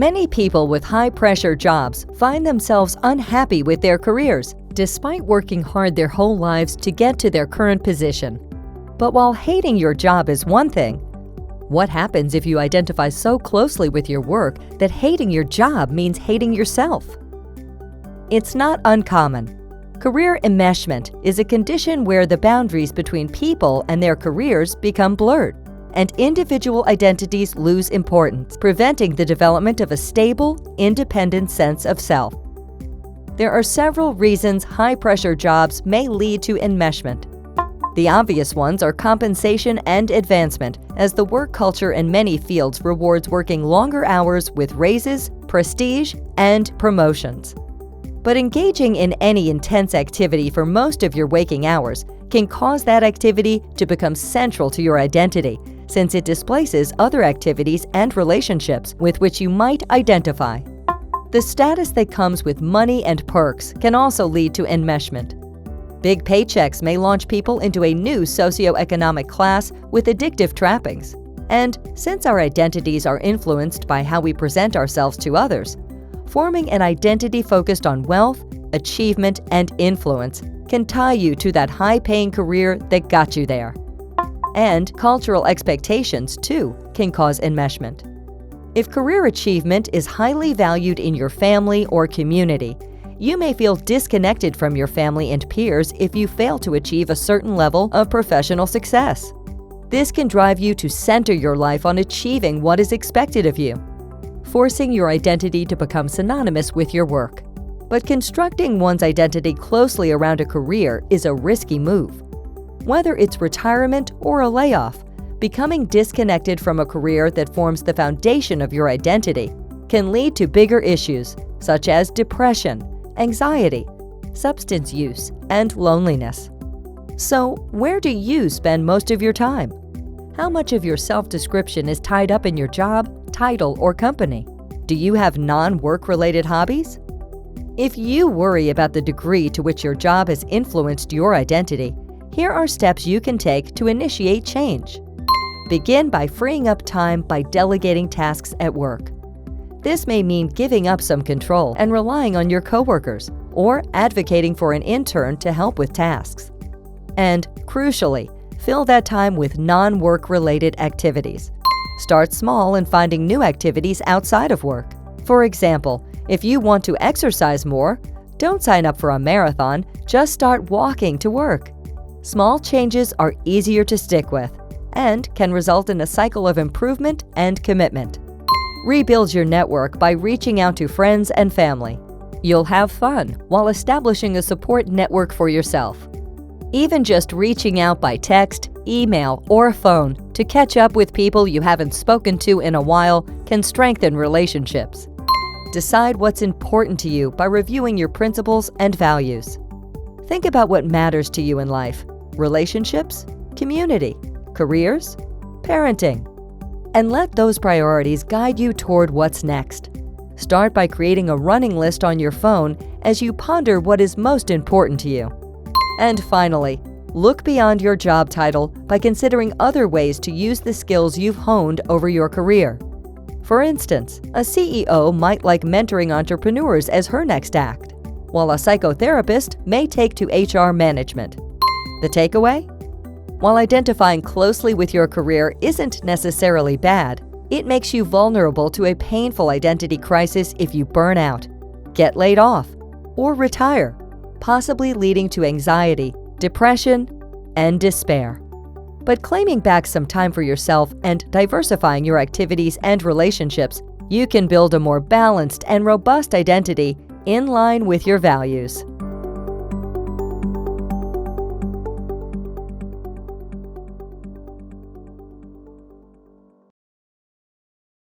Many people with high-pressure jobs find themselves unhappy with their careers, despite working hard their whole lives to get to their current position. But while hating your job is one thing, what happens if you identify so closely with your work that hating your job means hating yourself? It's not uncommon. Career enmeshment is a condition where the boundaries between people and their careers become blurred, and individual identities lose importance, preventing the development of a stable, independent sense of self. There are several reasons high-pressure jobs may lead to enmeshment. The obvious ones are compensation and advancement, as the work culture in many fields rewards working longer hours with raises, prestige, and promotions. But engaging in any intense activity for most of your waking hours can cause that activity to become central to your identity, since it displaces other activities and relationships with which you might identify. The status that comes with money and perks can also lead to enmeshment. Big paychecks may launch people into a new socioeconomic class with addictive trappings. And since our identities are influenced by how we present ourselves to others, forming an identity focused on wealth, achievement, and influence can tie you to that high-paying career that got you there. And cultural expectations, too, can cause enmeshment. If career achievement is highly valued in your family or community, you may feel disconnected from your family and peers if you fail to achieve a certain level of professional success. This can drive you to center your life on achieving what is expected of you, forcing your identity to become synonymous with your work. But constructing one's identity closely around a career is a risky move. Whether it's retirement or a layoff, becoming disconnected from a career that forms the foundation of your identity can lead to bigger issues such as depression, anxiety, substance use, and loneliness. So, where do you spend most of your time? How much of your self-description is tied up in your job, title, or company? Do you have non-work-related hobbies? If you worry about the degree to which your job has influenced your identity, here are steps you can take to initiate change. Begin by freeing up time by delegating tasks at work. This may mean giving up some control and relying on your coworkers, or advocating for an intern to help with tasks. And, crucially, fill that time with non-work-related activities. Start small in finding new activities outside of work. For example, if you want to exercise more, don't sign up for a marathon, just start walking to work. Small changes are easier to stick with and can result in a cycle of improvement and commitment. Rebuild your network by reaching out to friends and family. You'll have fun while establishing a support network for yourself. Even just reaching out by text, email, or phone to catch up with people you haven't spoken to in a while can strengthen relationships. Decide what's important to you by reviewing your principles and values. Think about what matters to you in life: relationships, community, careers, parenting. And let those priorities guide you toward what's next. Start by creating a running list on your phone as you ponder what is most important to you. And finally, look beyond your job title by considering other ways to use the skills you've honed over your career. For instance, a CEO might like mentoring entrepreneurs as her next act, while a psychotherapist may take to HR management. The takeaway? While identifying closely with your career isn't necessarily bad, it makes you vulnerable to a painful identity crisis if you burn out, get laid off, or retire, possibly leading to anxiety, depression, and despair. But claiming back some time for yourself and diversifying your activities and relationships, you can build a more balanced and robust identity in line with your values.